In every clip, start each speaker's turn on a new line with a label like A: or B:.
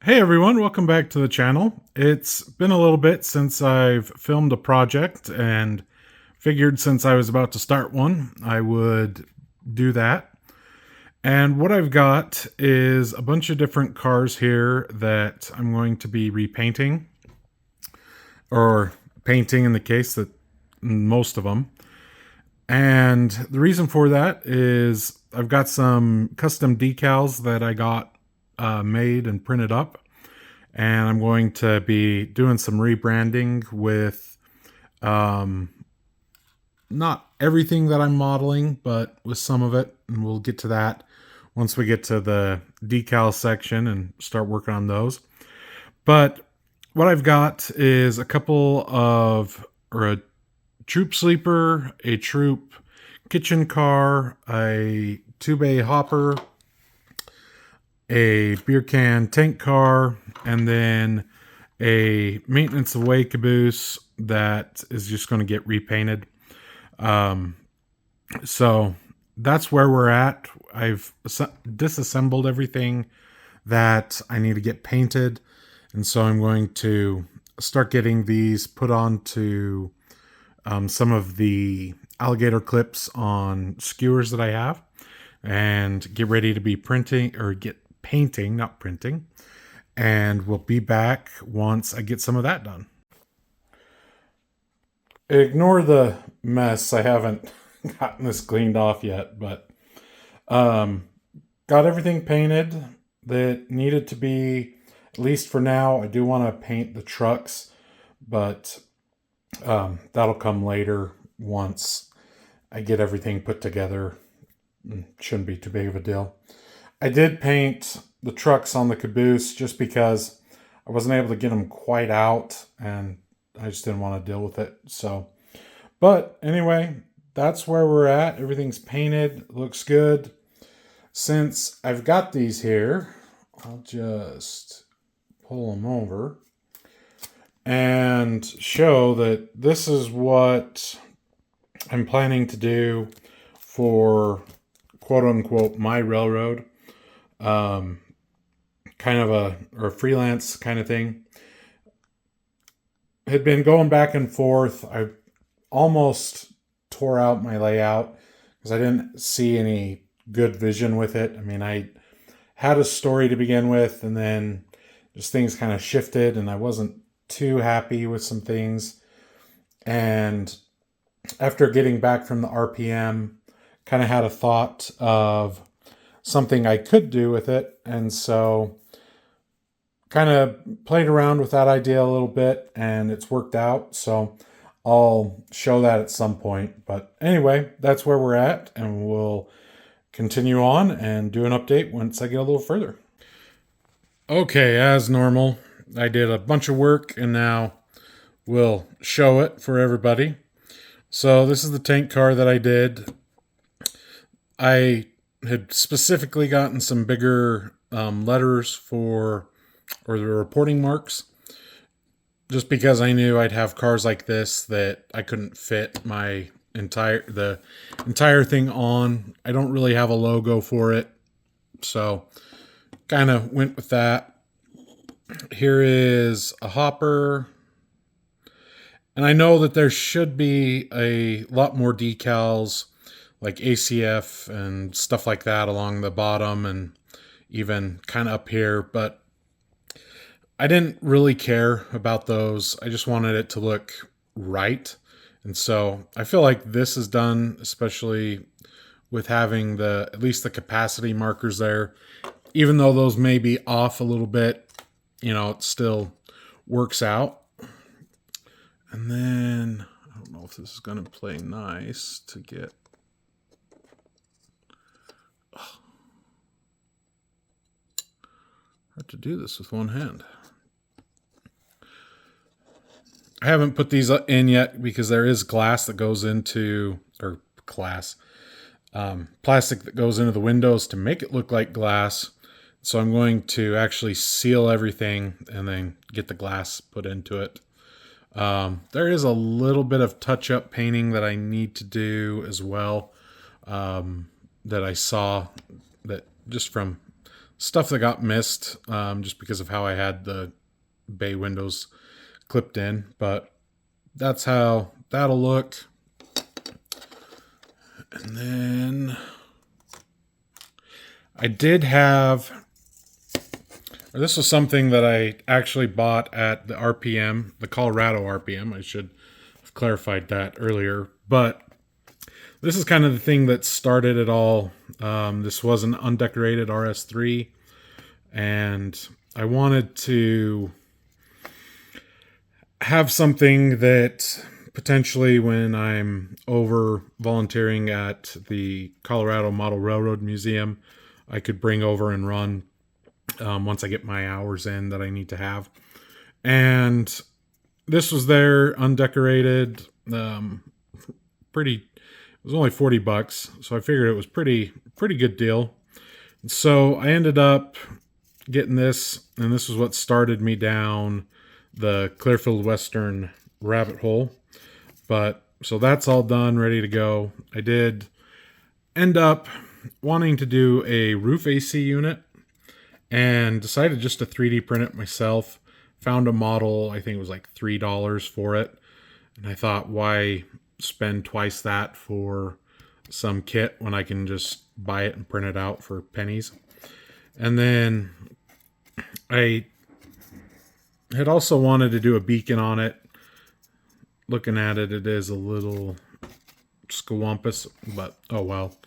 A: Hey everyone, welcome back to the channel. It's been a little bit since I've filmed a project and figured since I was about to start one, I would do that. And what I've got is a bunch of different cars here that I'm going to be repainting, or painting in the case that most of them. And the reason for that is I've got some custom decals that I got made and printed up, and I'm going to be doing some rebranding with not everything that I'm modeling, but with some of it, and we'll get to that once we get to the decal section and start working on those. But what I've got is a troop sleeper, a troop kitchen car, a 2-bay hopper, a beer can tank car, and then a maintenance away caboose that is just going to get repainted. So that's where we're at. I've disassembled everything that I need to get painted, and so I'm going to start getting these put onto some of the alligator clips on skewers that I have, and get ready to be painting, not printing. And we'll be back once I get some of that done. Ignore the mess. I haven't gotten this cleaned off yet, but got everything painted that needed to be, at least for now. I do want to paint the trucks, but that'll come later once I get everything put together. Shouldn't be too big of a deal. I did paint the trucks on the caboose just because I wasn't able to get them quite out, and I just didn't want to deal with it. So, but anyway, that's where we're at. Everything's painted, looks good. Since I've got these here, I'll just pull them over and show that this is what I'm planning to do for quote unquote my railroad. Kind of a freelance kind of thing. Had been going back and forth. I almost tore out my layout because I didn't see any good vision with it. I mean, I had a story to begin with, and then just things kind of shifted, and I wasn't too happy with some things. And after getting back from the RPM, kind of had a thought of something I could do with it, and so kind of played around with that idea a little bit, and it's worked out. So I'll show that at some point. But anyway, that's where we're at, and we'll continue on and do an update once I get a little further. Okay, as normal, I did a bunch of work, and now we'll show it for everybody. So this is the tank car that I did. I had specifically gotten some bigger letters or the reporting marks, just because I knew I'd have cars like this that I couldn't fit the entire thing on. I don't really have a logo for it, so kind of went with that. Here is a hopper, and I know that there should be a lot more decals like ACF and stuff like that along the bottom and even kind of up here, but I didn't really care about those. I just wanted it to look right. And so I feel like this is done, especially with having at least the capacity markers there. Even though those may be off a little bit, it still works out. And then, I don't know if this is going to play nice to get. Hard to do this with one hand. I haven't put these in yet because there is glass that goes into, or plastic that goes into the windows to make it look like glass. So I'm going to actually seal everything and then get the glass put into it. There is a little bit of touch-up painting that I need to do as well, that I saw that just from stuff that got missed just because of how I had the bay windows clipped in. But that's how that'll look. And then I did have, or this was something that I actually bought at the RPM, the Colorado RPM. I should have clarified that earlier. But this is kind of the thing that started it all. This was an undecorated RS3. And I wanted to have something that potentially when I'm over volunteering at the Colorado Model Railroad Museum, I could bring over and run once I get my hours in that I need to have. And this was there undecorated, pretty, it was only $40. So I figured it was pretty good deal. So I ended up getting this, and this is what started me down the Clearfield Western rabbit hole. But so that's all done, ready to go. I did end up wanting to do a roof AC unit and decided just to 3D print it myself. Found a model, I think it was like $3 for it. And I thought, why spend twice that for some kit when I can just buy it and print it out for pennies? And then I had also wanted to do a beacon on it. Looking at it, it is a little scawampus, but oh well.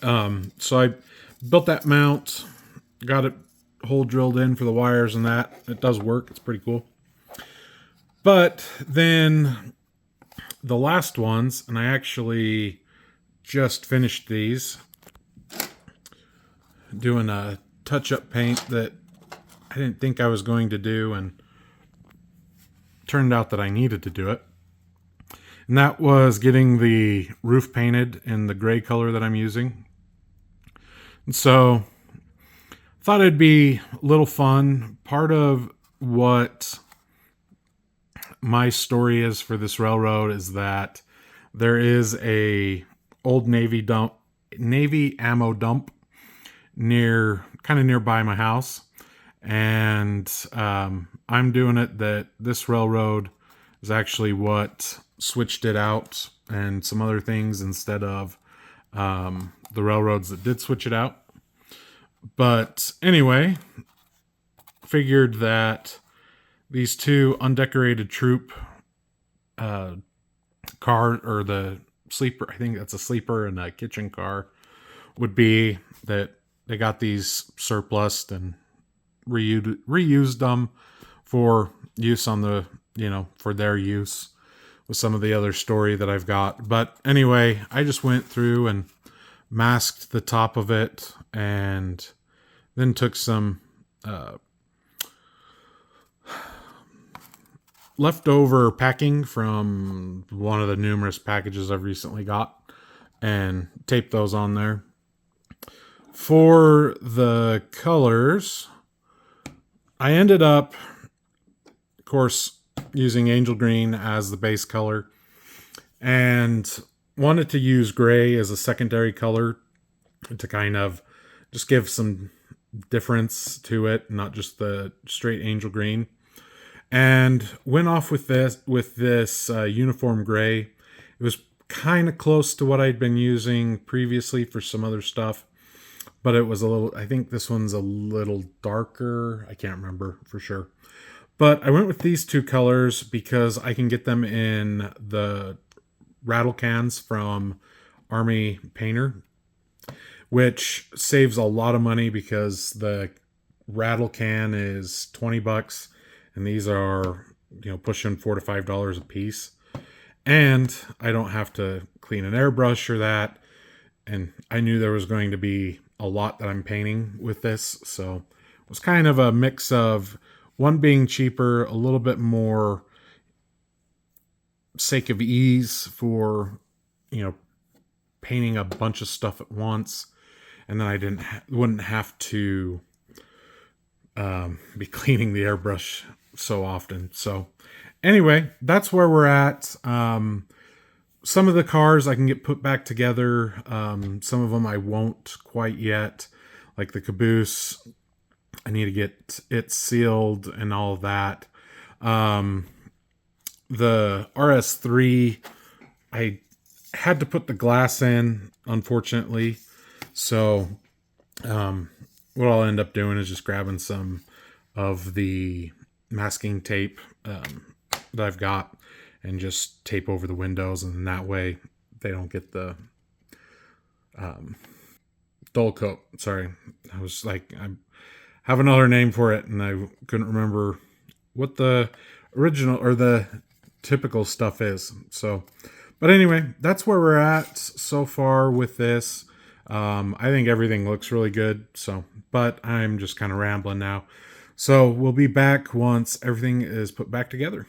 A: So I built that mount, got it hole drilled in for the wires and that. It does work. It's pretty cool. But then the last ones, and I actually just finished these, doing a touch-up paint that I didn't think I was going to do, and turned out that I needed to do it. And that was getting the roof painted in the gray color that I'm using. And so thought it'd be a little fun. Part of what my story is for this railroad is that there is a old Navy ammo dump kind of nearby my house. And I'm doing it that this railroad is actually what switched it out and some other things instead of the railroads that did switch it out. But anyway, figured that these two undecorated troop car, or the sleeper, I think that's a sleeper and a kitchen car, would be that they got these surplus and reused them for use on the, for their use with some of the other story that I've got. But anyway, I just went through and masked the top of it and then took some leftover packing from one of the numerous packages I've recently got and taped those on there. For the colors, I ended up, of course, using angel green as the base color and wanted to use gray as a secondary color to kind of just give some difference to it, not just the straight angel green. And went off with this uniform gray. It was kind of close to what I'd been using previously for some other stuff, but it was a little, I think this one's a little darker. I can't remember for sure. But I went with these two colors because I can get them in the rattle cans from Army Painter, which saves a lot of money because the rattle can is $20 and these are, pushing $4 to $5 a piece. And I don't have to clean an airbrush or that. And I knew there was going to be a lot that I'm painting with this. So it was kind of a mix of one being cheaper, a little bit more sake of ease for, painting a bunch of stuff at once. And then I wouldn't have to be cleaning the airbrush so often. So anyway, that's where we're at. Some of the cars I can get put back together. Some of them I won't quite yet. like the caboose. I need to get it sealed and all of that. The RS3, I had to put the glass in, unfortunately. So what I'll end up doing is just grabbing some of the masking tape that I've got and just tape over the windows, and that way they don't get the dull coat. Sorry, I was like, I have another name for it, and I couldn't remember what the original or the typical stuff is. So, but anyway, that's where we're at so far with this. I think everything looks really good. So, but I'm just kind of rambling now. So we'll be back once everything is put back together.